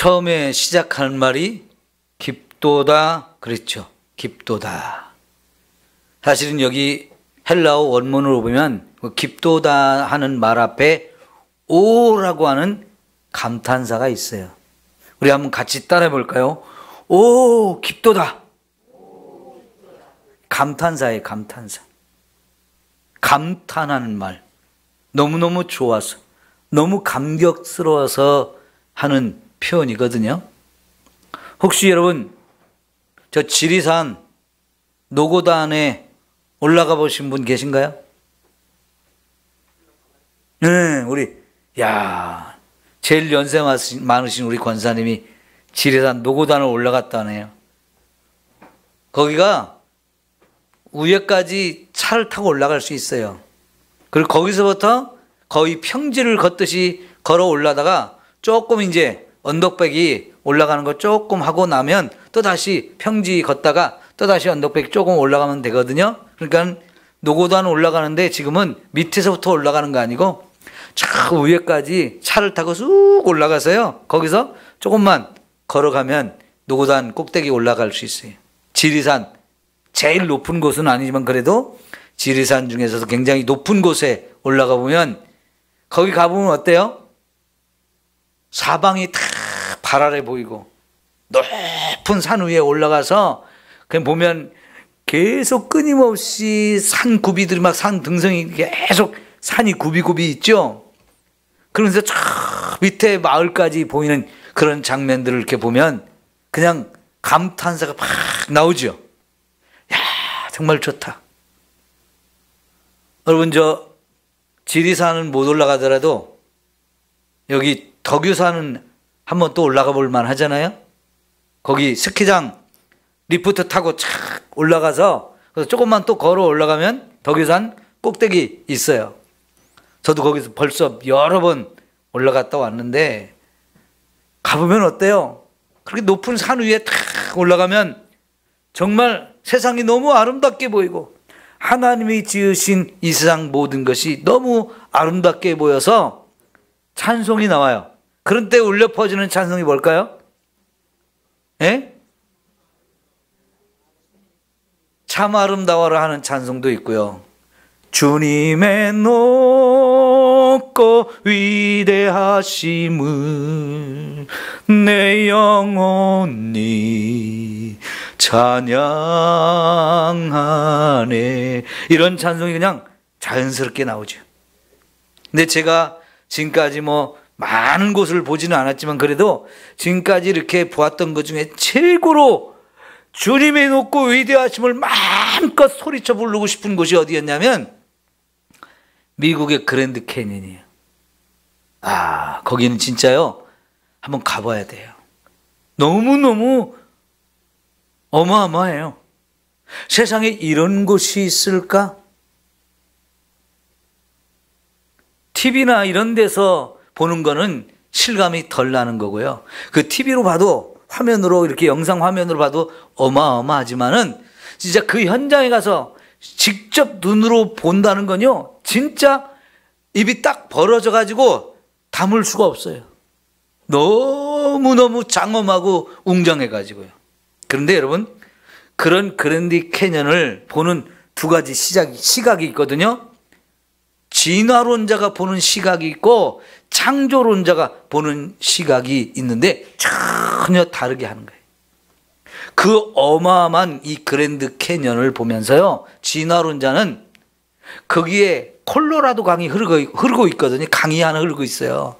처음에 시작하는 말이 깊도다 그랬죠. 깊도다. 사실은 여기 헬라어 원문으로 보면 깊도다 하는 말 앞에 오라고 하는 감탄사가 있어요. 우리 한번 같이 따라해 볼까요? 오, 깊도다. 감탄사예요, 감탄사. 감탄하는 말. 너무너무 좋아서, 너무 감격스러워서 하는 표현이거든요. 혹시 여러분, 저 지리산 노고단에 올라가 보신 분 계신가요? 네, 제일 연세 많으신 우리 권사님이 지리산 노고단을 올라갔다네요. 거기가 위에까지 차를 타고 올라갈 수 있어요. 그리고 거기서부터 거의 평지를 걷듯이 걸어 올라다가 조금 이제 언덕백이 올라가는 거 조금 하고 나면 또 다시 평지 걷다가 또 다시 언덕백 조금 올라가면 되거든요. 그러니까 노고단 올라가는데 지금은 밑에서부터 올라가는 거 아니고 저 위에까지 차를 타고 쑥 올라가서요. 거기서 조금만 걸어가면 노고단 꼭대기 올라갈 수 있어요. 지리산 제일 높은 곳은 아니지만 그래도 지리산 중에서도 굉장히 높은 곳에 올라가 보면 거기 가보면 어때요? 사방이 다 파랗게 보이고 높은 산 위에 올라가서 그냥 보면 계속 끊임없이 산 굽이들이 막 산 등성이 계속 산이 굽이 있죠. 그러면서 저 밑에 마을까지 보이는 그런 장면들을 이렇게 보면 그냥 감탄사가 팍 나오죠. 야, 정말 좋다. 여러분, 저 지리산은 못 올라가더라도 여기 덕유산은 한번 또 올라가 볼 만 하잖아요. 거기 스키장 리프트 타고 착 올라가서 조금만 또 걸어 올라가면 덕유산 꼭대기 있어요. 저도 거기서 벌써 여러 번 올라갔다 왔는데 가보면 어때요? 그렇게 높은 산 위에 탁 올라가면 정말 세상이 너무 아름답게 보이고 하나님이 지으신 이 세상 모든 것이 너무 아름답게 보여서 찬송이 나와요. 그런 때 울려 퍼지는 찬송이 뭘까요? 예? 참 아름다워라 하는 찬송도 있고요. 주님의 높고 위대하심을 내 영혼이 찬양하네. 이런 찬송이 그냥 자연스럽게 나오죠. 근데 제가 지금까지 많은 곳을 보지는 않았지만 그래도 지금까지 이렇게 보았던 것 중에 최고로 주님의 높고 위대하심을 마음껏 소리쳐 부르고 싶은 곳이 어디였냐면 미국의 그랜드 캐니언이에요. 거기는 진짜요, 한번 가봐야 돼요. 너무너무 어마어마해요. 세상에 이런 곳이 있을까? TV나 이런 데서 보는 거는 실감이 덜 나는 거고요. 그 TV로 봐도 화면으로 이렇게 영상 화면으로 봐도 어마어마하지만은 진짜 그 현장에 가서 직접 눈으로 본다는 건요, 진짜 입이 딱 벌어져 가지고 담을 수가 없어요. 너무너무 장엄하고 웅장해 가지고요. 그런데 여러분, 그런 그랜드 캐년을 보는 두 가지 시각이 있거든요. 진화론자가 보는 시각이 있고 창조론자가 보는 시각이 있는데 전혀 다르게 하는 거예요. 그 어마어마한 이 그랜드 캐년을 보면서요, 진화론자는 거기에 콜로라도 강이 흐르고 있거든요. 강이 하나 흐르고 있어요.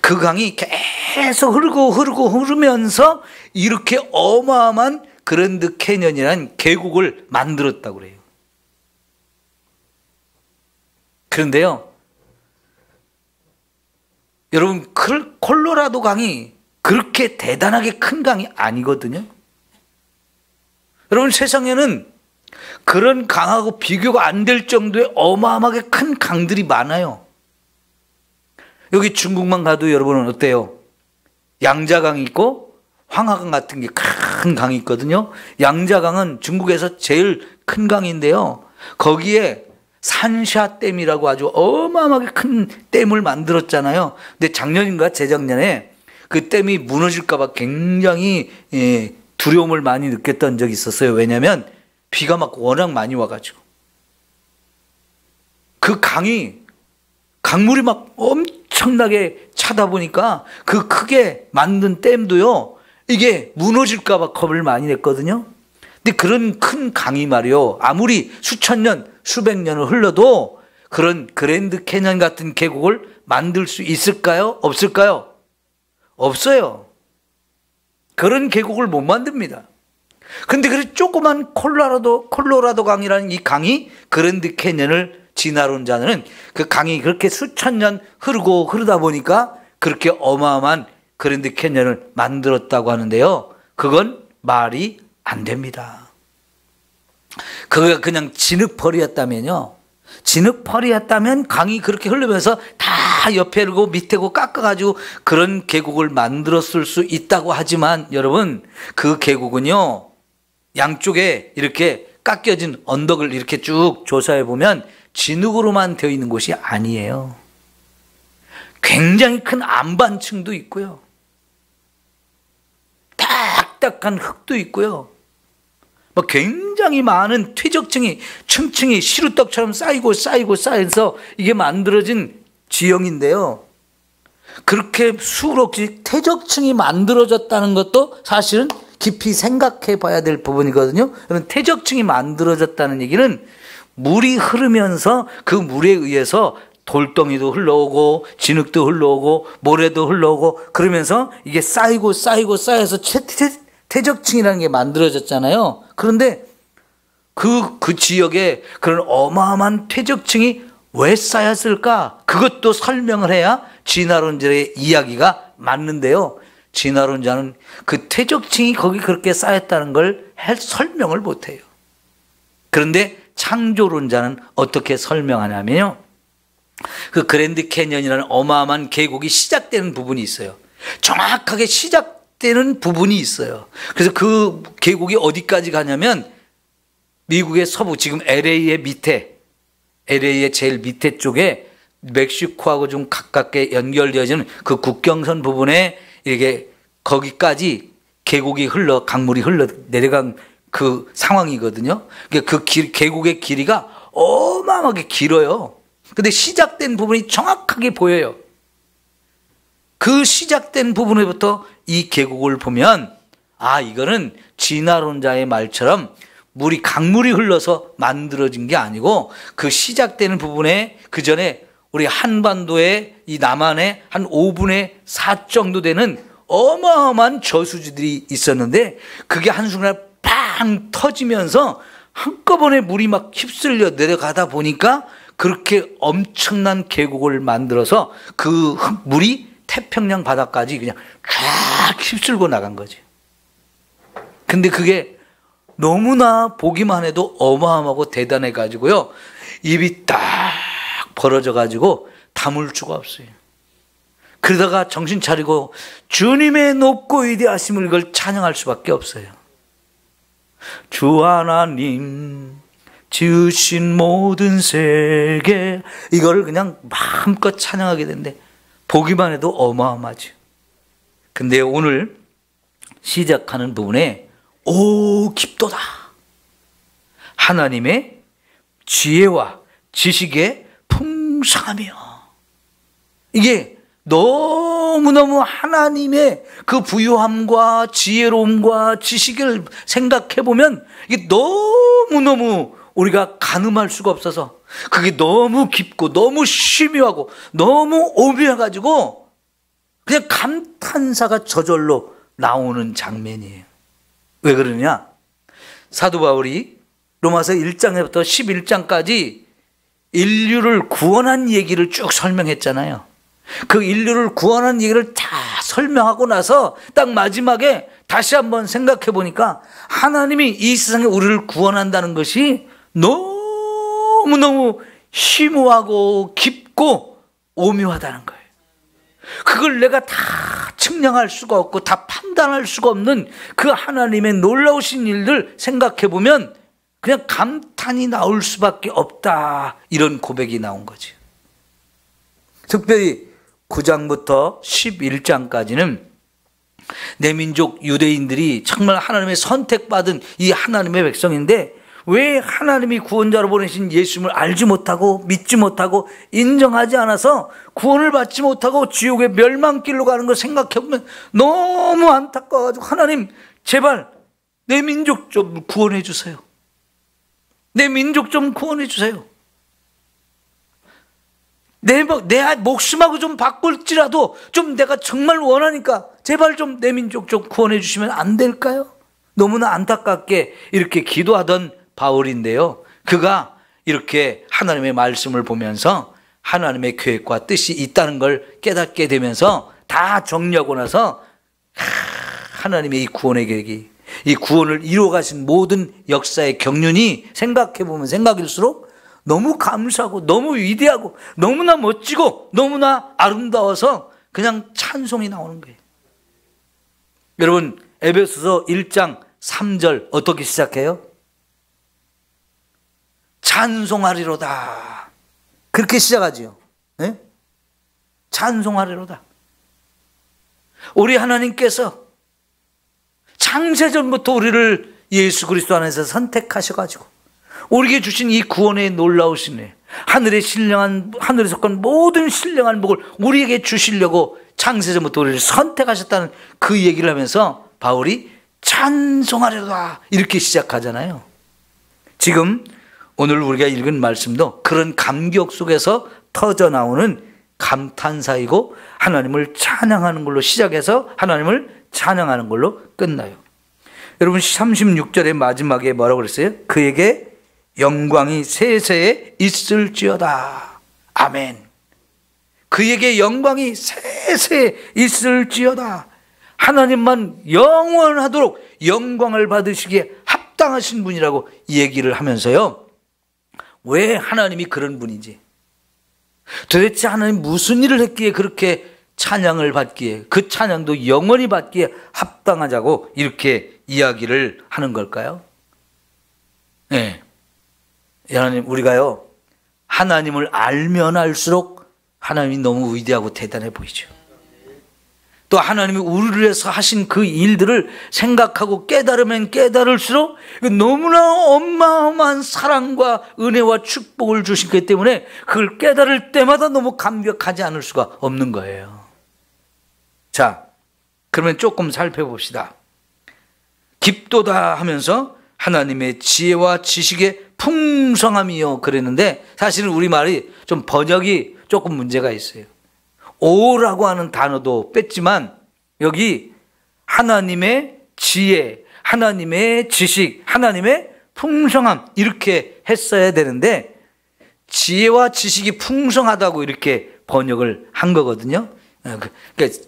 그 강이 계속 흐르면서 이렇게 어마어마한 그랜드 캐년이라는 계곡을 만들었다고 그래요. 그런데요, 여러분, 콜로라도 강이 그렇게 대단하게 큰 강이 아니거든요. 여러분, 세상에는 그런 강하고 비교가 안 될 정도의 어마어마하게 큰 강들이 많아요. 여기 중국만 가도 여러분은 어때요? 양자강이 있고 황하강 같은 게 큰 강이 있거든요. 양자강은 중국에서 제일 큰 강인데요, 거기에 산샤댐이라고 아주 어마어마하게 큰 댐을 만들었잖아요. 근데 작년인가 재작년에 그 댐이 무너질까 봐 굉장히 두려움을 많이 느꼈던 적이 있었어요. 왜냐하면 비가 막 워낙 많이 와가지고 그 강물이 막 엄청나게 차다 보니까 그 크게 만든 댐도요, 이게 무너질까 봐 겁을 많이 냈거든요. 근데 그런 큰 강이 말이요, 아무리 수천 년, 수백 년을 흘러도 그런 그랜드 캐년 같은 계곡을 만들 수 있을까요? 없을까요? 없어요. 그런 계곡을 못 만듭니다. 근데 그 조그만 콜로라도 강이라는 이 강이 그랜드 캐년을 지나온 자는 그 강이 그렇게 수천 년 흐르다 보니까 그렇게 어마어마한 그랜드 캐년을 만들었다고 하는데요. 그건 말이 안 됩니다. 그가 그냥 진흙벌이였다면요. 진흙벌이였다면 강이 그렇게 흐르면서 다 옆에고 밑에고 깎아가지고 그런 계곡을 만들었을 수 있다고 하지만 여러분, 그 계곡은요, 양쪽에 이렇게 깎여진 언덕을 이렇게 쭉 조사해 보면 진흙으로만 되어 있는 곳이 아니에요. 굉장히 큰 안반층도 있고요. 딱딱한 흙도 있고요. 굉장히 많은 퇴적층이 층층이 시루떡처럼 쌓여서 이게 만들어진 지형인데요. 그렇게 수없이 퇴적층이 만들어졌다는 것도 사실은 깊이 생각해 봐야 될 부분이거든요. 퇴적층이 만들어졌다는 얘기는 물이 흐르면서 그 물에 의해서 돌덩이도 흘러오고 진흙도 흘러오고 모래도 흘러오고 그러면서 이게 쌓여서 퇴적층이라는 게 만들어졌잖아요. 그런데 그 지역에 그런 어마어마한 퇴적층이 왜 쌓였을까? 그것도 설명을 해야 진화론자의 이야기가 맞는데요. 진화론자는 그 퇴적층이 거기 그렇게 쌓였다는 걸 설명을 못해요. 그런데 창조론자는 어떻게 설명하냐면요, 그 그랜드 캐년이라는 어마어마한 계곡이 시작되는 부분이 있어요. 정확하게 시작되는 부분이 있어요. 그래서 그 계곡이 어디까지 가냐면 미국의 서부, 지금 LA의 제일 밑에 쪽에 멕시코하고 좀 가깝게 연결되어지는 그 국경선 부분에 이게 거기까지 계곡이 강물이 흘러 내려간 그 상황이거든요. 그 계곡의 길이가 어마어마하게 길어요. 근데 시작된 부분이 정확하게 보여요. 그 시작된 부분에부터 이 계곡을 보면, 아, 이거는 진화론자의 말처럼 강물이 흘러서 만들어진 게 아니고 그 시작되는 부분에 그 전에 우리 한반도의 이 남한의 한 5분의 4 정도 되는 어마어마한 저수지들이 있었는데 그게 한순간에 팡 터지면서 한꺼번에 물이 막 휩쓸려 내려가다 보니까 그렇게 엄청난 계곡을 만들어서 그 물이 태평양 바다까지 그냥 쫙 휩쓸고 나간 거지. 근데 그게 너무나 보기만 해도 어마어마하고 대단해 가지고요, 입이 딱 벌어져 가지고 다물 수가 없어요. 그러다가 정신 차리고 주님의 높고 위대하심을 이걸 찬양할 수밖에 없어요. 주 하나님 지으신 모든 세계, 이거를 그냥 마음껏 찬양하게 되는데 보기만 해도 어마어마하죠. 근데 오늘 시작하는 부분에 오 깊도다, 하나님의 지혜와 지식의 풍성하며, 이게 너무너무 하나님의 그 부유함과 지혜로움과 지식을 생각해보면 이게 너무너무 우리가 가늠할 수가 없어서 그게 너무 깊고 너무 심오하고 너무 오묘해가지고 그냥 감탄사가 저절로 나오는 장면이에요. 왜 그러냐? 사도 바울이 로마서 1장부터 11장까지 인류를 구원한 얘기를 쭉 설명했잖아요. 그 인류를 구원한 얘기를 다 설명하고 나서 딱 마지막에 다시 한번 생각해 보니까 하나님이 이 세상에 우리를 구원한다는 것이 너무너무 심오하고 깊고 오묘하다는 거예요. 그걸 내가 다 측량할 수가 없고 다 판단할 수가 없는 그 하나님의 놀라우신 일들 생각해 보면 그냥 감탄이 나올 수밖에 없다, 이런 고백이 나온 거죠. 특별히 9장부터 11장까지는 내 민족 유대인들이 정말 하나님의 선택받은 이 하나님의 백성인데 왜 하나님이 구원자로 보내신 예수님을 알지 못하고 믿지 못하고 인정하지 않아서 구원을 받지 못하고 지옥의 멸망길로 가는 걸 생각해보면 너무 안타까워가지고 하나님 제발 내 민족 좀 구원해 주세요. 내 민족 좀 구원해 주세요. 내 목숨하고 좀 바꿀지라도 좀 내가 정말 원하니까 제발 좀 내 민족 좀 구원해 주시면 안 될까요? 너무나 안타깝게 이렇게 기도하던 바울인데요. 그가 이렇게 하나님의 말씀을 보면서 하나님의 계획과 뜻이 있다는 걸 깨닫게 되면서 다 정리하고 나서 하나님의 이 구원의 계획이, 이 구원을 이루어가신 모든 역사의 경륜이 생각해보면 생각일수록 너무 감사하고 너무 위대하고 너무나 멋지고 너무나 아름다워서 그냥 찬송이 나오는 거예요. 여러분, 에베소서 1장 3절 어떻게 시작해요? 찬송하리로다. 그렇게 시작하지요. 네? 찬송하리로다. 우리 하나님께서 창세전부터 우리를 예수 그리스도 안에서 선택하셔가지고 우리에게 주신 이 구원의 놀라우신 애, 하늘에 속한 모든 신령한 복을 우리에게 주시려고 창세전부터 우리를 선택하셨다는 그 얘기를 하면서 바울이 찬송하리로다 이렇게 시작하잖아요. 지금 오늘 우리가 읽은 말씀도 그런 감격 속에서 터져나오는 감탄사이고 하나님을 찬양하는 걸로 시작해서 하나님을 찬양하는 걸로 끝나요. 여러분 36절의 마지막에 뭐라고 그랬어요? 그에게 영광이 세세에 있을지어다. 아멘. 그에게 영광이 세세에 있을지어다. 하나님만 영원하도록 영광을 받으시기에 합당하신 분이라고 얘기를 하면서요. 왜 하나님이 그런 분인지, 도대체 하나님 무슨 일을 했기에 그렇게 찬양을 받기에, 그 찬양도 영원히 받기에 합당하자고 이렇게 이야기를 하는 걸까요? 네. 하나님, 우리가요 하나님을 알면 알수록 하나님이 너무 위대하고 대단해 보이죠. 또 하나님이 우리를 위해서 하신 그 일들을 생각하고 깨달으면 깨달을수록 너무나 어마어마한 사랑과 은혜와 축복을 주신 것 때문에 그걸 깨달을 때마다 너무 감격하지 않을 수가 없는 거예요. 자, 그러면 조금 살펴봅시다. 깊도다 하면서 하나님의 지혜와 지식의 풍성함이요 그랬는데 사실은 우리말이 좀 번역이 조금 문제가 있어요. 오라고 하는 단어도 뺐지만 여기 하나님의 지혜, 하나님의 지식, 하나님의 풍성함 이렇게 했어야 되는데 지혜와 지식이 풍성하다고 이렇게 번역을 한 거거든요. 그러니까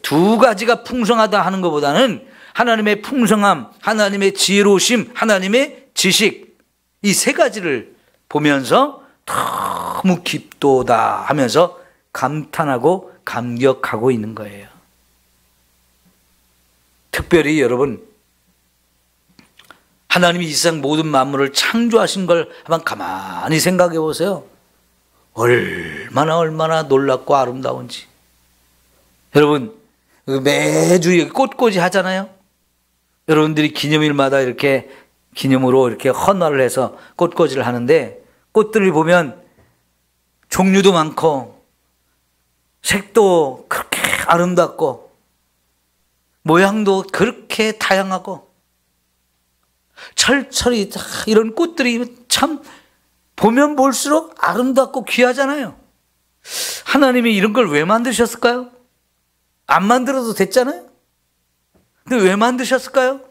두 가지가 풍성하다 하는 것보다는 하나님의 풍성함, 하나님의 지혜로우심, 하나님의 지식 이 세 가지를 보면서 너무 깊도다 하면서 감탄하고 감격하고 있는 거예요. 특별히 여러분, 하나님이 이 세상 모든 만물을 창조하신 걸 한번 가만히 생각해 보세요. 얼마나 놀랍고 아름다운지. 여러분, 매주 꽃꽂이 하잖아요. 여러분들이 기념일마다 이렇게 기념으로 이렇게 헌화를 해서 꽃꽂이를 하는데 꽃들을 보면 종류도 많고 색도 그렇게 아름답고 모양도 그렇게 다양하고 철철이 이런 꽃들이 참 보면 볼수록 아름답고 귀하잖아요. 하나님이 이런 걸 왜 만드셨을까요? 안 만들어도 됐잖아요. 근데 왜 만드셨을까요?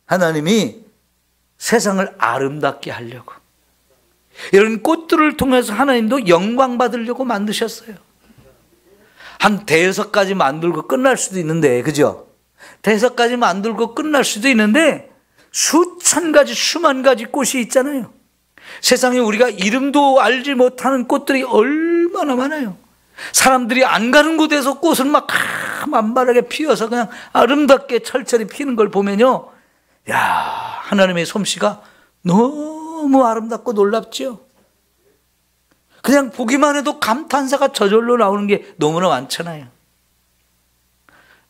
하나님이 세상을 아름답게 하려고, 이런 꽃들을 통해서 하나님도 영광 받으려고 만드셨어요. 한 5가지 만들고 끝날 수도 있는데, 그죠? 5가지 만들고 끝날 수도 있는데 수천 가지, 수만 가지 꽃이 있잖아요. 세상에 우리가 이름도 알지 못하는 꽃들이 얼마나 많아요. 사람들이 안 가는 곳에서 꽃을 막 만발하게 피워서 그냥 아름답게 철철이 피는 걸 보면요, 야, 하나님의 솜씨가 너무 아름답고 놀랍죠. 그냥 보기만 해도 감탄사가 저절로 나오는 게 너무나 많잖아요.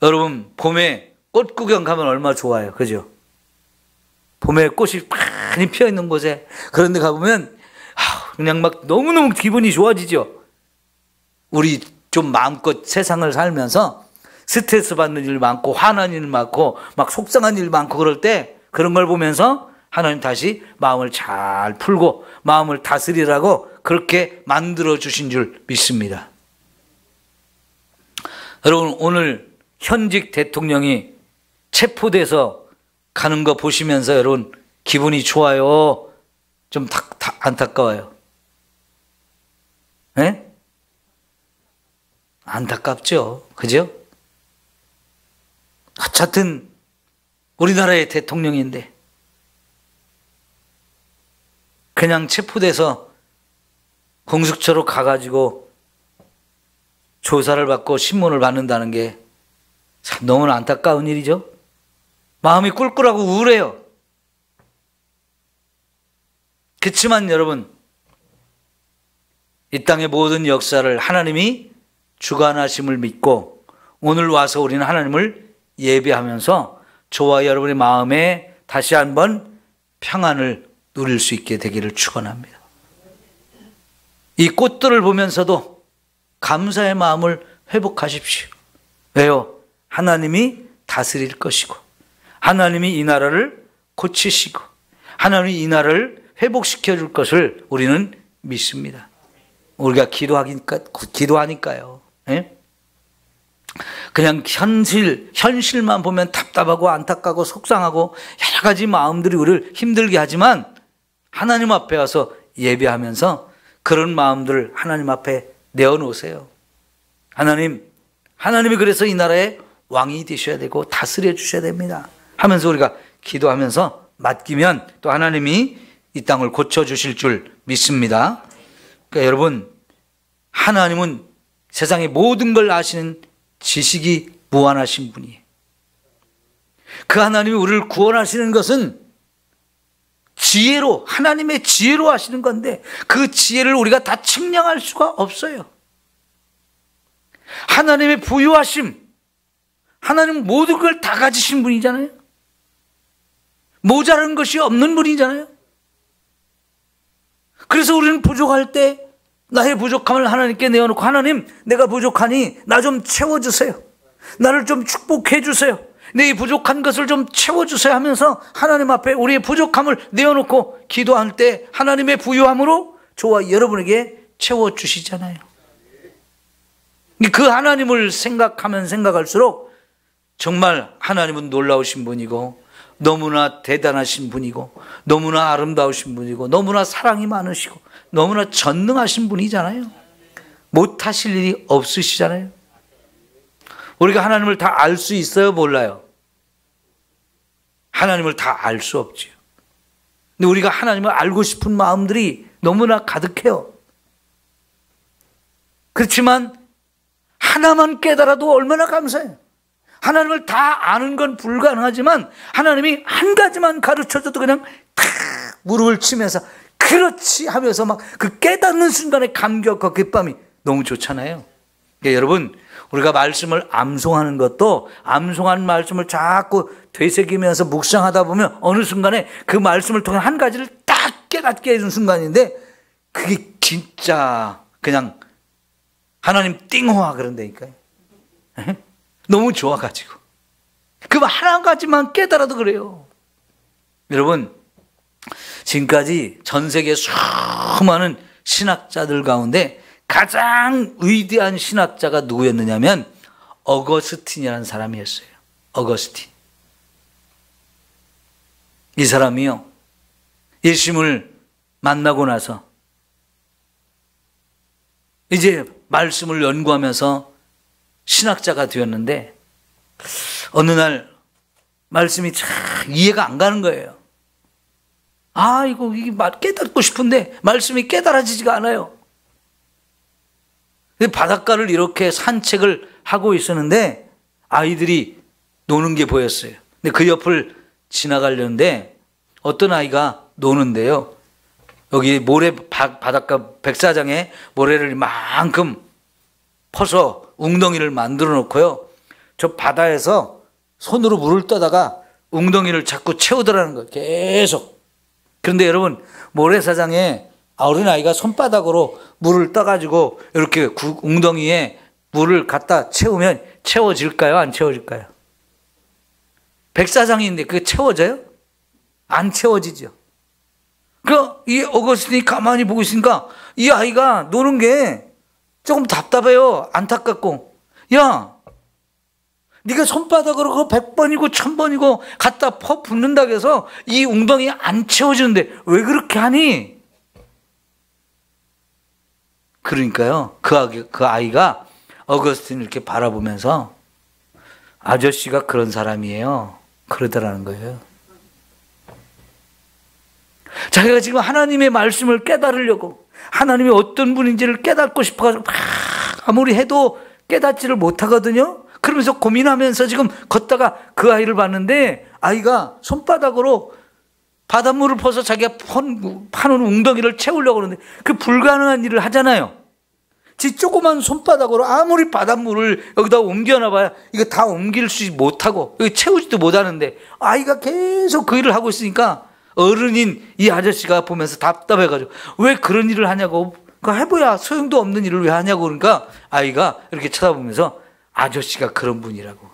여러분 봄에 꽃 구경 가면 얼마나 좋아요. 그죠? 봄에 꽃이 많이 피어 있는 곳에 그런 데 가보면 그냥 막 너무너무 기분이 좋아지죠. 우리 좀 마음껏 세상을 살면서 스트레스 받는 일 많고 화난 일 많고 막 속상한 일 많고 그럴 때 그런 걸 보면서 하나님 다시 마음을 잘 풀고 마음을 다스리라고 그렇게 만들어 주신 줄 믿습니다. 여러분 오늘 현직 대통령이 체포돼서 가는 거 보시면서 여러분 기분이 좋아요? 좀 안타까워요? 네? 안타깝죠. 그죠? 어쨌든 우리나라의 대통령인데 그냥 체포돼서 공수처로 가가지고 조사를 받고 신문을 받는다는 게 참 너무나 안타까운 일이죠. 마음이 꿀꿀하고 우울해요. 그렇지만 여러분 이 땅의 모든 역사를 하나님이 주관하심을 믿고 오늘 와서 우리는 하나님을 예배하면서 저와 여러분의 마음에 다시 한번 평안을 누릴 수 있게 되기를 축원합니다. 이 꽃들을 보면서도 감사의 마음을 회복하십시오. 왜요? 하나님이 다스릴 것이고 하나님이 이 나라를 고치시고 하나님이 이 나라를 회복시켜 줄 것을 우리는 믿습니다. 우리가 기도하니까요. 예? 그냥 현실만 보면 답답하고 안타깝고 속상하고 여러 가지 마음들이 우리를 힘들게 하지만 하나님 앞에 와서 예배하면서 그런 마음들을 하나님 앞에 내어놓으세요. 하나님이 그래서 이 나라의 왕이 되셔야 되고 다스려 주셔야 됩니다 하면서 우리가 기도하면서 맡기면 또 하나님이 이 땅을 고쳐주실 줄 믿습니다. 그러니까 여러분 하나님은 세상의 모든 걸 아시는 지식이 무한하신 분이에요. 그 하나님이 우리를 구원하시는 것은 지혜로 하나님의 지혜로 하시는 건데 그 지혜를 우리가 다 측량할 수가 없어요. 하나님의 부유하심 하나님은 모든 걸 다 가지신 분이잖아요. 모자란 것이 없는 분이잖아요. 그래서 우리는 부족할 때 나의 부족함을 하나님께 내어놓고 하나님 내가 부족하니 나 좀 채워주세요. 나를 좀 축복해 주세요. 내 부족한 것을 좀 채워주세요 하면서 하나님 앞에 우리의 부족함을 내어놓고 기도할 때 하나님의 부유함으로 저와 여러분에게 채워주시잖아요. 그 하나님을 생각하면 생각할수록 정말 하나님은 놀라우신 분이고 너무나 대단하신 분이고 너무나 아름다우신 분이고 너무나 사랑이 많으시고 너무나 전능하신 분이잖아요. 못하실 일이 없으시잖아요. 우리가 하나님을 다 알 수 있어요? 몰라요? 하나님을 다 알 수 없지요. 근데 우리가 하나님을 알고 싶은 마음들이 너무나 가득해요. 그렇지만 하나만 깨달아도 얼마나 감사해요. 하나님을 다 아는 건 불가능하지만 하나님이 한 가지만 가르쳐줘도 그냥 탁 무릎을 치면서 그렇지 하면서 막 그 깨닫는 순간의 감격과 기쁨이 너무 좋잖아요. 그러니까 여러분 우리가 말씀을 암송하는 것도 암송한 말씀을 자꾸 되새기면서 묵상하다 보면 어느 순간에 그 말씀을 통해 한 가지를 딱 깨닫게 해준 순간인데 그게 진짜 그냥 하나님 띵호와 그런다니까요. 너무 좋아가지고 그 하나 가지만 깨달아도 그래요. 여러분 지금까지 전 세계 수많은 신학자들 가운데 가장 위대한 신학자가 누구였느냐면 어거스틴이라는 사람이었어요. 어거스틴. 이 사람이요 예수님을 만나고 나서 이제 말씀을 연구하면서 신학자가 되었는데 어느 날 말씀이 참 이해가 안 가는 거예요. 이게 깨닫고 싶은데 말씀이 깨달아지지가 않아요. 바닷가를 이렇게 산책을 하고 있었는데 아이들이 노는 게 보였어요. 근데 그 옆을 지나가려는데 어떤 아이가 노는데요. 여기 바닷가 백사장에 모래를 이만큼 퍼서 웅덩이를 만들어 놓고요. 저 바다에서 손으로 물을 떠다가 웅덩이를 자꾸 채우더라는 거예요. 계속. 그런데 여러분, 모래사장에 어린아이가 손바닥으로 물을 떠가지고 이렇게 웅덩이에 물을 갖다 채우면 채워질까요? 안 채워질까요? 백사장인데 그게 채워져요? 안 채워지죠. 이 어거스틴이 가만히 보고 있으니까 이 아이가 노는 게 조금 답답해요. 안타깝고. 야, 네가 손바닥으로 100번이고 1000번이고 갖다 퍼 붓는다고 해서 이 웅덩이 안 채워지는데 왜 그렇게 하니? 그러니까요, 그 아이가 어거스틴을 이렇게 바라보면서 아저씨가 그런 사람이에요. 그러더라는 거예요. 자기가 지금 하나님의 말씀을 깨달으려고, 하나님이 어떤 분인지를 깨닫고 싶어가지고 막 아무리 해도 깨닫지를 못하거든요. 그러면서 고민하면서 지금 걷다가 그 아이를 봤는데, 아이가 손바닥으로 바닷물을 퍼서 자기가 파는 웅덩이를 채우려고 그러는데 그 불가능한 일을 하잖아요. 지 조그만 손바닥으로 아무리 바닷물을 여기다 옮겨놔봐야 이거 다 옮길 수 못하고 여기 채우지도 못하는데 아이가 계속 그 일을 하고 있으니까 어른인 이 아저씨가 보면서 답답해가지고 왜 그런 일을 하냐고, 그거 해봐야 소용도 없는 일을 왜 하냐고. 그러니까 아이가 이렇게 쳐다보면서 아저씨가 그런 분이라고.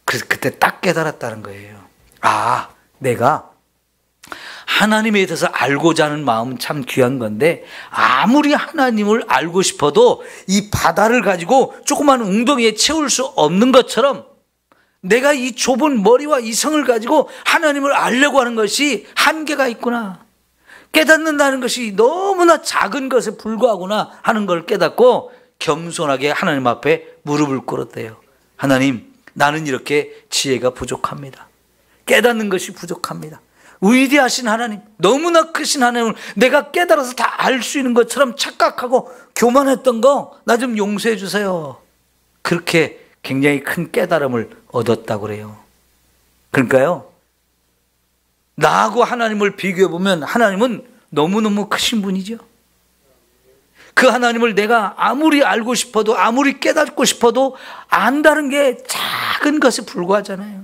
그래서 그때 딱 깨달았다는 거예요. 아, 내가 하나님에 대해서 알고자 하는 마음은 참 귀한 건데 아무리 하나님을 알고 싶어도 이 바다를 가지고 조그만 웅덩이에 채울 수 없는 것처럼 내가 이 좁은 머리와 이성을 가지고 하나님을 알려고 하는 것이 한계가 있구나. 깨닫는다는 것이 너무나 작은 것에 불과하구나 하는 걸 깨닫고 겸손하게 하나님 앞에 무릎을 꿇었대요. 하나님, 나는 이렇게 지혜가 부족합니다. 깨닫는 것이 부족합니다. 위대하신 하나님, 너무나 크신 하나님을 내가 깨달아서 다 알 수 있는 것처럼 착각하고 교만했던 거 나 좀 용서해 주세요. 그렇게 굉장히 큰 깨달음을 얻었다고 그래요. 그러니까요, 나하고 하나님을 비교해 보면 하나님은 너무너무 크신 분이죠. 그 하나님을 내가 아무리 알고 싶어도 아무리 깨닫고 싶어도 안다는 게 작은 것에 불과하잖아요.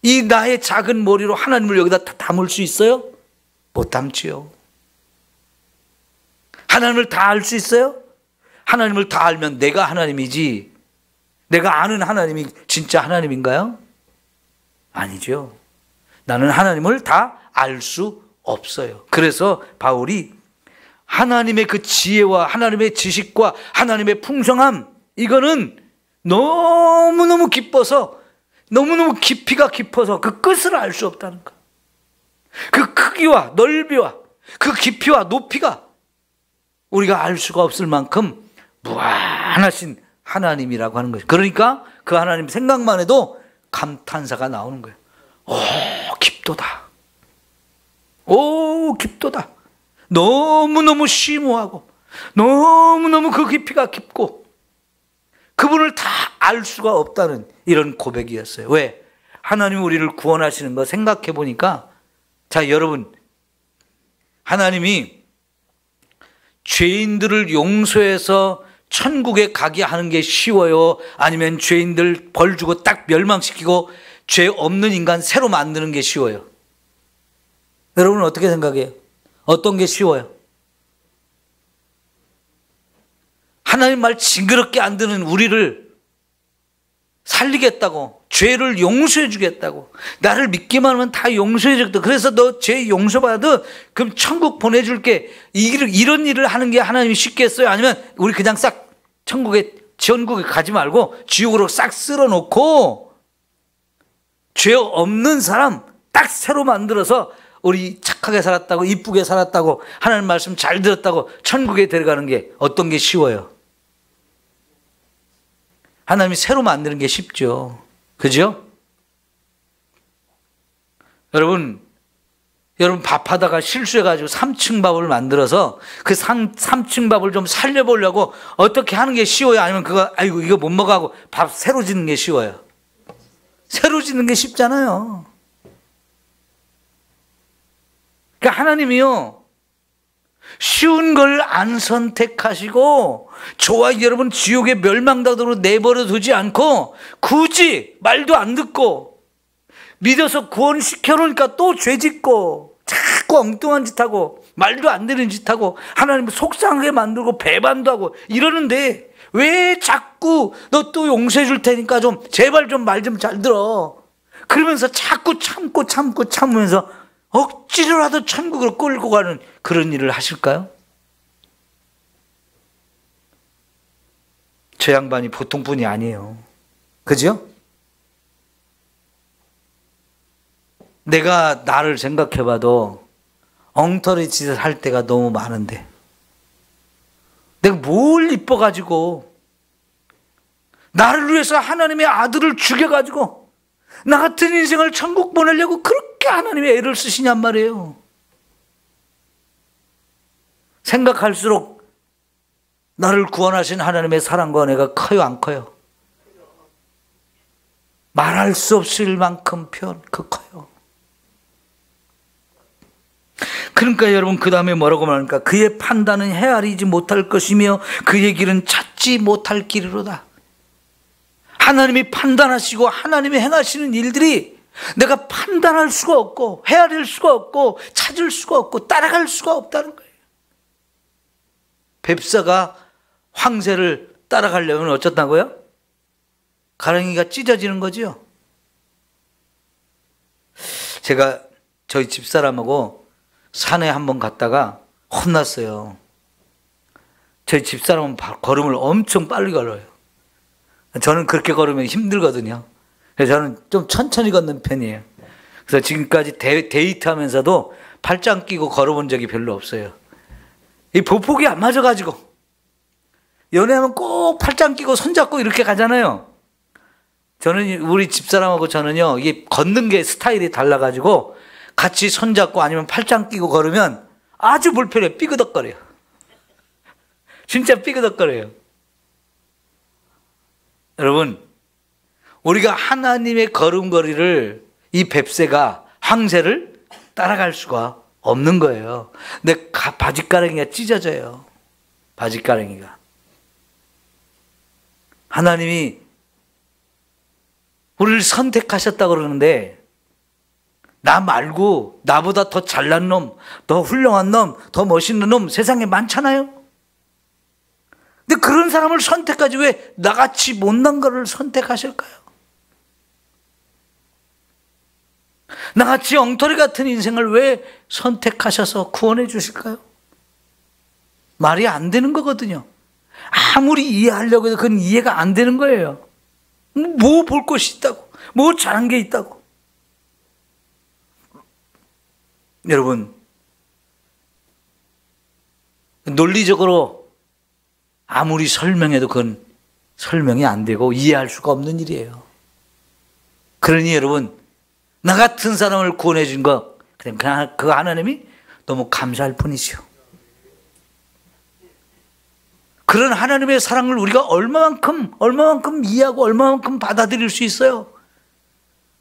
이 나의 작은 머리로 하나님을 여기다 다 담을 수 있어요? 못 담지요. 하나님을 다 알 수 있어요? 하나님을 다 알면 내가 하나님이지 내가 아는 하나님이 진짜 하나님인가요? 아니죠. 나는 하나님을 다 알 수 없어요. 그래서 바울이 하나님의 그 지혜와 하나님의 지식과 하나님의 풍성함, 이거는 너무너무 기뻐서, 너무너무 깊이가 깊어서 그 끝을 알 수 없다는 거. 그 크기와 넓이와 그 깊이와 높이가 우리가 알 수가 없을 만큼 무한하신 하나님이라고 하는 거죠. 그러니까 그 하나님 생각만 해도 감탄사가 나오는 거예요. 오, 깊도다. 오, 깊도다. 너무너무 심오하고 너무너무 그 깊이가 깊고 그분을 다 알 수가 없다는 이런 고백이었어요. 왜? 하나님이 우리를 구원하시는 거 생각해 보니까, 자, 여러분, 하나님이 죄인들을 용서해서 천국에 가게 하는 게 쉬워요? 아니면 죄인들 벌 주고 딱 멸망시키고 죄 없는 인간 새로 만드는 게 쉬워요? 여러분은 어떻게 생각해요? 어떤 게 쉬워요? 하나님 말 징그럽게 안 듣는 우리를 살리겠다고, 죄를 용서해 주겠다고, 나를 믿기만 하면 다 용서해 주겠다. 그래서 너 죄 용서받아, 그럼 천국 보내줄게. 이런 일을 하는 게 하나님이 쉽겠어요? 아니면 우리 그냥 싹 천국에, 지원국에 가지 말고 지옥으로 싹 쓸어놓고 죄 없는 사람 딱 새로 만들어서 우리 착하게 살았다고, 이쁘게 살았다고, 하나님 말씀 잘 들었다고 천국에 데려가는 게 어떤 게 쉬워요? 하나님이 새로 만드는 게 쉽죠. 그죠? 여러분 밥하다가 실수해가지고 3층 밥을 만들어서 그 3층 밥을 좀 살려보려고 어떻게 하는 게 쉬워요? 아니면 아이고 이거 못 먹어 하고 밥 새로 짓는 게 쉬워요? 새로 짓는 게 쉽잖아요. 그러니까 하나님이요, 쉬운 걸 안 선택하시고 저와 여러분 지옥의 멸망당으로 내버려 두지 않고 굳이 말도 안 듣고 믿어서 구원시켜 놓으니까 또 죄짓고 자꾸 엉뚱한 짓 하고 말도 안 되는 짓 하고 하나님 속상하게 만들고 배반도 하고 이러는데 왜 자꾸 너 또 용서해 줄 테니까 좀 제발 좀 말 좀 잘 들어. 그러면서 자꾸 참으면서 억지로라도 천국으로 끌고 가는 그런 일을 하실까요? 저 양반이 보통 분이 아니에요. 그죠? 내가 나를 생각해 봐도 엉터리 짓을 할 때가 너무 많은데 내가 뭘 이뻐가지고 나를 위해서 하나님의 아들을 죽여가지고 나 같은 인생을 천국 보내려고 그렇게 하나님의 애를 쓰시냔 말이에요. 생각할수록 나를 구원하신 하나님의 사랑과 은혜가 커요, 안 커요? 말할 수 없을 만큼 커요. 그러니까 여러분 그 다음에 뭐라고 말합니까? 그의 판단은 헤아리지 못할 것이며 그의 길은 찾지 못할 길이로다. 하나님이 판단하시고 하나님이 행하시는 일들이 내가 판단할 수가 없고 헤아릴 수가 없고 찾을 수가 없고 따라갈 수가 없다는 거예요. 뱁사가 황새를 따라가려면 어쩌다고요? 가랑이가 찢어지는 거죠. 제가 저희 집사람하고 산에 한번 갔다가 혼났어요. 저희 집사람은 걸음을 엄청 빨리 걸어요. 저는 그렇게 걸으면 힘들거든요. 그래서 저는 좀 천천히 걷는 편이에요. 그래서 지금까지 데이트하면서도 팔짱 끼고 걸어본 적이 별로 없어요. 이 보폭이 안 맞아가지고 연애하면 꼭 팔짱 끼고 손잡고 이렇게 가잖아요. 저는 우리 집사람하고 저는요 이게 걷는 게 스타일이 달라가지고 같이 손잡고 아니면 팔짱 끼고 걸으면 아주 불편해. 삐그덕거려요. 진짜 삐그덕거려요. 여러분 우리가 하나님의 걸음걸이를 이 뱁새가 황새를 따라갈 수가 없는 거예요. 근데 바짓가랑이가 찢어져요. 바짓가랑이가. 하나님이 우리를 선택하셨다고 그러는데 나 말고 나보다 더 잘난 놈, 더 훌륭한 놈, 더 멋있는 놈 세상에 많잖아요. 근데 그런 사람을 선택하지 왜 나같이 못난 거를 선택하실까요? 나같이 엉터리 같은 인생을 왜 선택하셔서 구원해 주실까요? 말이 안 되는 거거든요. 아무리 이해하려고 해도 그건 이해가 안 되는 거예요. 뭐 볼 것이 있다고, 뭐 잘한 게 있다고. 여러분, 논리적으로 아무리 설명해도 그건 설명이 안 되고 이해할 수가 없는 일이에요. 그러니 여러분, 나 같은 사람을 구원해 준 거, 그냥 그 하나님이 너무 감사할 뿐이죠. 그런 하나님의 사랑을 우리가 얼마만큼 이해하고 얼마만큼 받아들일 수 있어요?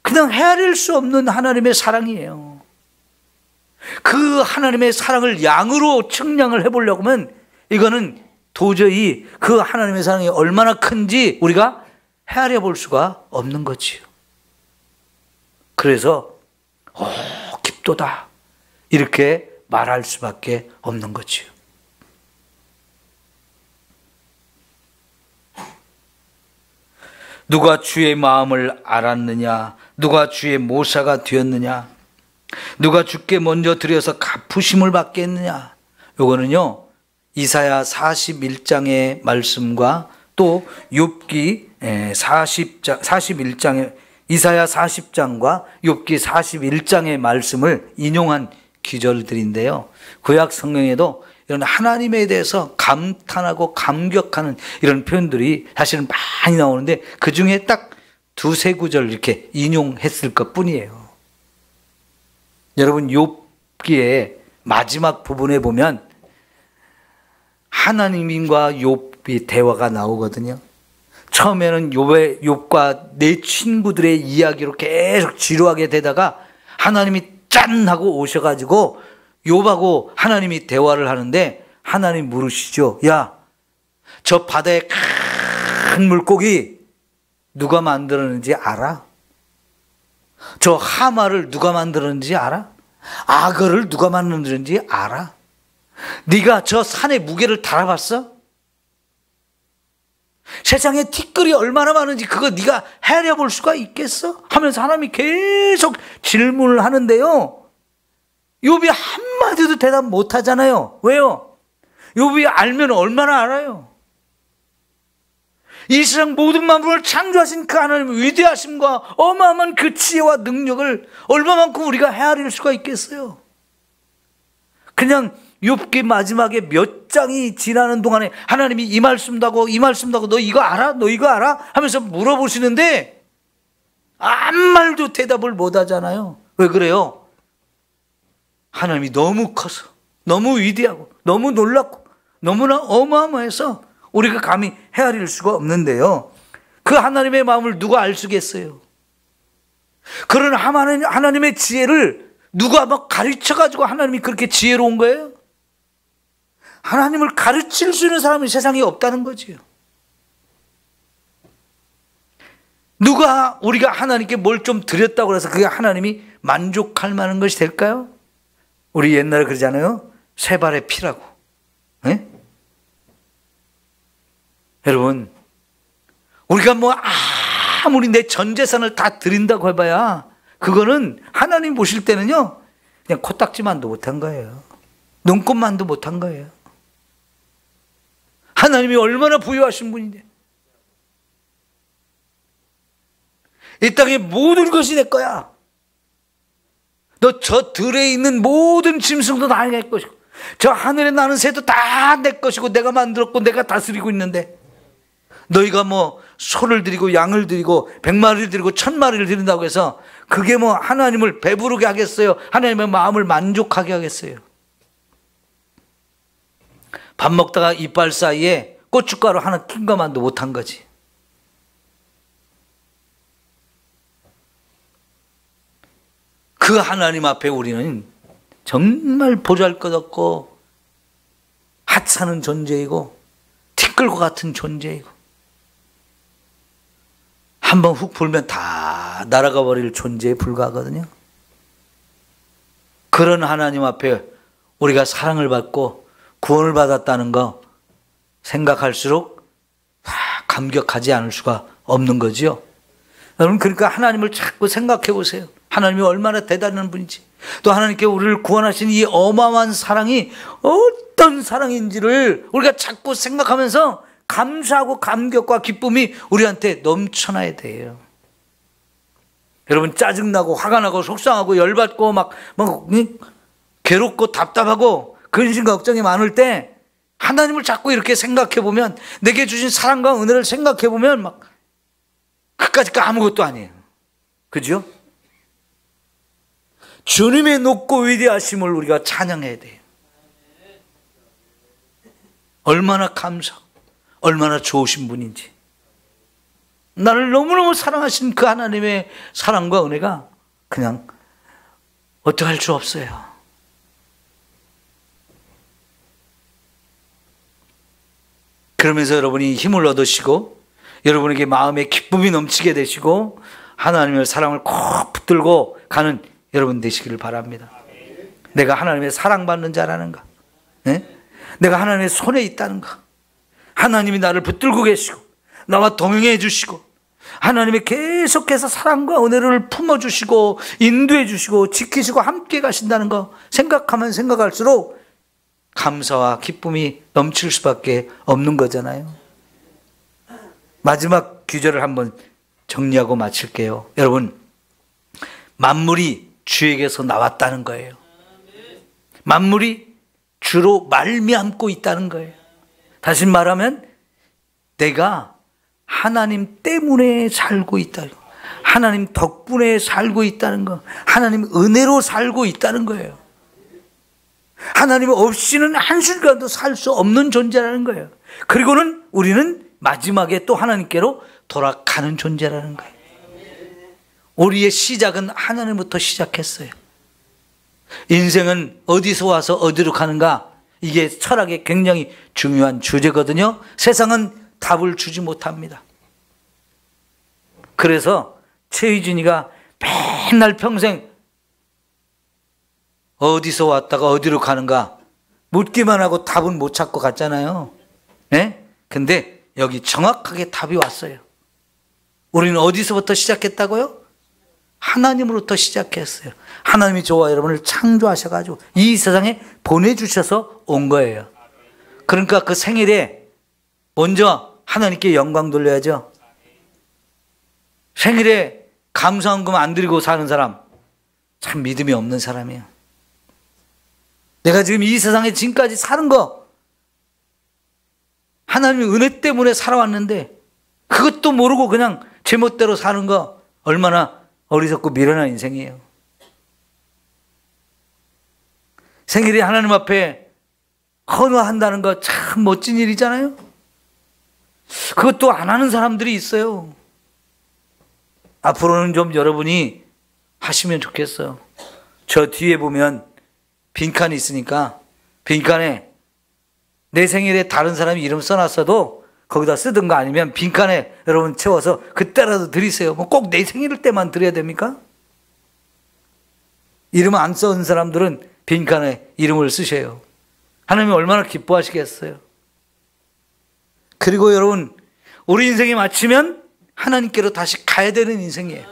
그냥 헤아릴 수 없는 하나님의 사랑이에요. 그 하나님의 사랑을 양으로 측량을 해보려고 하면 이거는 도저히 그 하나님의 사랑이 얼마나 큰지 우리가 헤아려 볼 수가 없는 거지요. 그래서 깊도다 이렇게 말할 수밖에 없는 거지요. 누가 주의 마음을 알았느냐? 누가 주의 모사가 되었느냐? 누가 주께 먼저 드려서 갚으심을 받겠느냐? 요거는요 이사야 41장의 말씀과 또 욥기 41장의 이사야 40장과 욥기 41장의 말씀을 인용한 기절들인데요. 구약 성경에도 이런 하나님에 대해서 감탄하고 감격하는 이런 표현들이 사실은 많이 나오는데 그 중에 딱 두세 구절 이렇게 인용했을 것 뿐이에요. 여러분 욥기의 마지막 부분에 보면 하나님과 욥이 대화가 나오거든요. 처음에는 욥과 네 친구들의 이야기로 계속 지루하게 되다가 하나님이 짠 하고 오셔가지고 욥하고 하나님이 대화를 하는데 하나님 물으시죠. 야, 저 바다의 큰 물고기 누가 만들었는지 알아? 저 하마를 누가 만들었는지 알아? 악어를 누가 만들었는지 알아? 네가 저 산의 무게를 달아봤어? 세상에 티끌이 얼마나 많은지 그거 네가 헤아려볼 수가 있겠어? 하면서 하나님이 계속 질문을 하는데요, 욥이 한마디도 대답 못하잖아요. 왜요? 욥이 알면 얼마나 알아요? 이 세상 모든 만물을 창조하신 그 하나님의 위대하심과 어마어마한 그 지혜와 능력을 얼마만큼 우리가 헤아릴 수가 있겠어요? 그냥 욥기 마지막에 몇 장이 지나는 동안에 하나님이 이 말씀도 하고 이 말씀도 하고 너 이거 알아? 너 이거 알아? 하면서 물어보시는데 아무 말도 대답을 못 하잖아요. 왜 그래요? 하나님이 너무 커서, 너무 위대하고, 너무 놀랍고, 너무나 어마어마해서 우리가 감히 헤아릴 수가 없는데요, 그 하나님의 마음을 누가 알 수겠어요? 그런 하나님의 지혜를 누가 막 가르쳐가지고 하나님이 그렇게 지혜로운 거예요? 하나님을 가르칠 수 있는 사람이 세상에 없다는 거지요. 누가 우리가 하나님께 뭘 좀 드렸다고 해서 그게 하나님이 만족할 만한 것이 될까요? 우리 옛날에 그러잖아요. 세 발의 피라고. 네? 여러분, 우리가 뭐 아무리 내 전 재산을 다 드린다고 해봐야 그거는 하나님 보실 때는요, 그냥 코딱지만도 못한 거예요. 눈곱만도 못한 거예요. 하나님이 얼마나 부유하신 분인데, 이 땅의 모든 것이 내 거야. 너 저 들에 있는 모든 짐승도 다 내 것이고, 저 하늘에 나는 새도 다 내 것이고, 내가 만들었고 내가 다스리고 있는데, 너희가 뭐 소를 드리고 양을 드리고 100마리를 드리고 1000마리를 드린다고 해서 그게 뭐 하나님을 배부르게 하겠어요? 하나님의 마음을 만족하게 하겠어요? 밥 먹다가 이빨 사이에 고춧가루 하나 낀 것만도 못한 거지. 그 하나님 앞에 우리는 정말 보잘것없고 하찮은 존재이고 티끌과 같은 존재이고 한번 훅 불면 다 날아가 버릴 존재에 불과하거든요. 그런 하나님 앞에 우리가 사랑을 받고 구원을 받았다는 거 생각할수록 감격하지 않을 수가 없는 거지요. 여러분, 그러니까 하나님을 자꾸 생각해 보세요. 하나님이 얼마나 대단한 분인지, 또 하나님께 우리를 구원하신 이 어마어마한 사랑이 어떤 사랑인지를 우리가 자꾸 생각하면서 감사하고 감격과 기쁨이 우리한테 넘쳐나야 돼요. 여러분, 짜증나고 화가 나고 속상하고 열받고 막 괴롭고 답답하고 근심 걱정이 많을 때 하나님을 자꾸 이렇게 생각해 보면, 내게 주신 사랑과 은혜를 생각해 보면 막 그까짓 거 아무것도 아니에요. 그죠? 주님의 높고 위대하심을 우리가 찬양해야 돼요. 얼마나 감사하고 얼마나 좋으신 분인지, 나를 너무너무 사랑하신 그 하나님의 사랑과 은혜가 그냥 어떡할 수 없어요. 그러면서 여러분이 힘을 얻으시고 여러분에게 마음에 기쁨이 넘치게 되시고 하나님의 사랑을 꼭 붙들고 가는 여러분 되시기를 바랍니다. 내가 하나님의 사랑받는 자라는가? 네? 내가 하나님의 손에 있다는가? 하나님이 나를 붙들고 계시고 나와 동행해 주시고 하나님이 계속해서 사랑과 은혜를 품어주시고 인도해 주시고 지키시고 함께 가신다는 거 생각하면 생각할수록 감사와 기쁨이 넘칠 수밖에 없는 거잖아요. 마지막 규절을 한번 정리하고 마칠게요. 여러분, 만물이 주에게서 나왔다는 거예요. 만물이 주로 말미암고 있다는 거예요. 다시 말하면 내가 하나님 때문에 살고 있다, 하나님 덕분에 살고 있다는 거, 하나님 은혜로 살고 있다는 거예요. 하나님 없이는 한순간도 살 수 없는 존재라는 거예요. 그리고는 우리는 마지막에 또 하나님께로 돌아가는 존재라는 거예요. 우리의 시작은 하나님부터 시작했어요. 인생은 어디서 와서 어디로 가는가? 이게 철학의 굉장히 중요한 주제거든요. 세상은 답을 주지 못합니다. 그래서 최희준이가 맨날 평생 어디서 왔다가 어디로 가는가 묻기만 하고 답은 못 찾고 갔잖아요. 네? 근데 여기 정확하게 답이 왔어요. 우리는 어디서부터 시작했다고요? 하나님으로부터 시작했어요. 하나님이 저와 여러분을 창조하셔가지고 이 세상에 보내주셔서 온 거예요. 그러니까 그 생일에 먼저 하나님께 영광 돌려야죠. 생일에 감사헌금 안 드리고 사는 사람 참 믿음이 없는 사람이에요. 내가 지금 이 세상에 지금까지 사는 거 하나님의 은혜 때문에 살아왔는데 그것도 모르고 그냥 제멋대로 사는 거 얼마나 어리석고 미련한 인생이에요. 생일에 하나님 앞에 헌화한다는 거 참 멋진 일이잖아요. 그것도 안 하는 사람들이 있어요. 앞으로는 좀 여러분이 하시면 좋겠어요. 저 뒤에 보면 빈칸이 있으니까 빈칸에 내 생일에 다른 사람이 이름 써놨어도 거기다 쓰든가 아니면 빈칸에 여러분 채워서 그때라도 드리세요. 뭐 꼭 내 생일 때만 드려야 됩니까? 이름 안 써온 사람들은 빈칸에 이름을 쓰셔요. 하나님이 얼마나 기뻐하시겠어요. 그리고 여러분 우리 인생이 마치면 하나님께로 다시 가야 되는 인생이에요.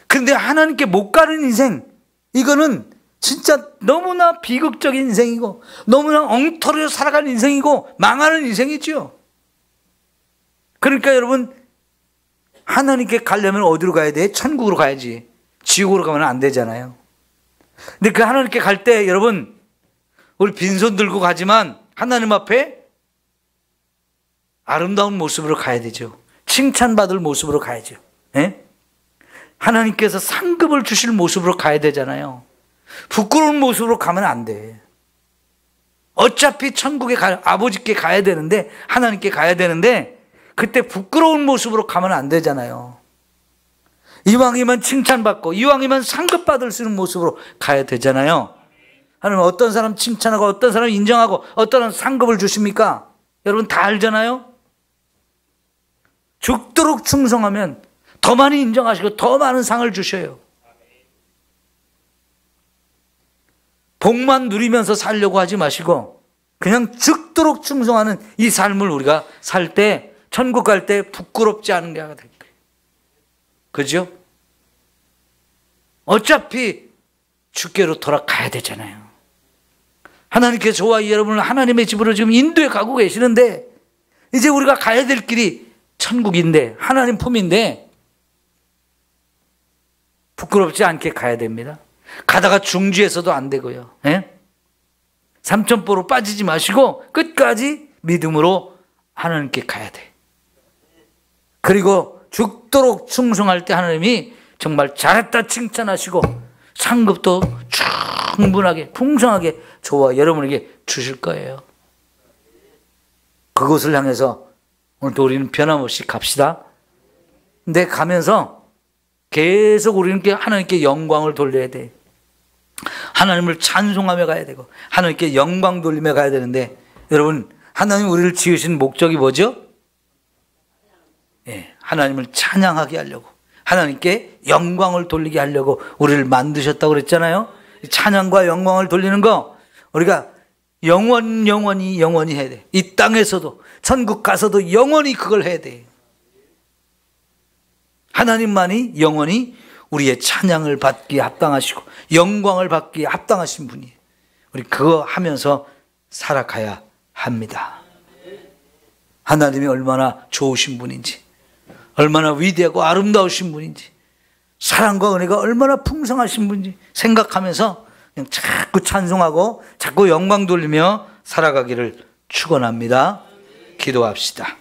그런데 하나님께 못 가는 인생, 이거는 진짜 너무나 비극적인 인생이고 너무나 엉터리로 살아가는 인생이고 망하는 인생이죠. 그러니까 여러분 하나님께 가려면 어디로 가야 돼? 천국으로 가야지. 지옥으로 가면 안 되잖아요. 근데 그 하나님께 갈 때 여러분 우리 빈손 들고 가지만 하나님 앞에 아름다운 모습으로 가야 되죠. 칭찬받을 모습으로 가야죠. 예? 하나님께서 상급을 주실 모습으로 가야 되잖아요. 부끄러운 모습으로 가면 안 돼. 어차피 천국에 아버지께 가야 되는데 하나님께 가야 되는데 그때 부끄러운 모습으로 가면 안 되잖아요. 이왕이면 칭찬받고 이왕이면 상급받을 수 있는 모습으로 가야 되잖아요. 하나님 어떤 사람 칭찬하고 어떤 사람 인정하고 어떤 사람 상급을 주십니까? 여러분 다 알잖아요. 죽도록 충성하면 더 많이 인정하시고 더 많은 상을 주셔요. 복만 누리면서 살려고 하지 마시고 그냥 죽도록 충성하는 이 삶을 우리가 살 때 천국 갈 때 부끄럽지 않은 게 될 거예요. 그죠? 어차피 주께로 돌아가야 되잖아요. 하나님께서 저와 여러분을 하나님의 집으로 지금 인도해 가고 계시는데 이제 우리가 가야 될 길이 천국인데 하나님 품인데 부끄럽지 않게 가야 됩니다. 가다가 중지해서도 안 되고요. 예? 삼천포로 빠지지 마시고 끝까지 믿음으로 하나님께 가야 돼. 그리고 죽도록 충성할 때 하나님이 정말 잘했다 칭찬하시고 상급도 충분하게 풍성하게 저와 여러분에게 주실 거예요. 그곳을 향해서 오늘도 우리는 변함없이 갑시다. 근데 가면서 계속 우리는 하나님께 영광을 돌려야 돼. 하나님을 찬송하며 가야 되고 하나님께 영광 돌리며 가야 되는데 여러분 하나님 우리를 지으신 목적이 뭐죠? 예, 하나님을 찬양하게 하려고 하나님께 영광을 돌리게 하려고 우리를 만드셨다고 그랬잖아요. 찬양과 영광을 돌리는 거 우리가 영원히 해야 돼. 이 땅에서도 천국 가서도 영원히 그걸 해야 돼. 하나님만이 영원히 우리의 찬양을 받기에 합당하시고 영광을 받기에 합당하신 분이에요. 우리 그거 하면서 살아가야 합니다. 하나님이 얼마나 좋으신 분인지 얼마나 위대하고 아름다우신 분인지 사랑과 은혜가 얼마나 풍성하신 분인지 생각하면서 그냥 자꾸 찬송하고 자꾸 영광 돌리며 살아가기를 축원합니다. 기도합시다.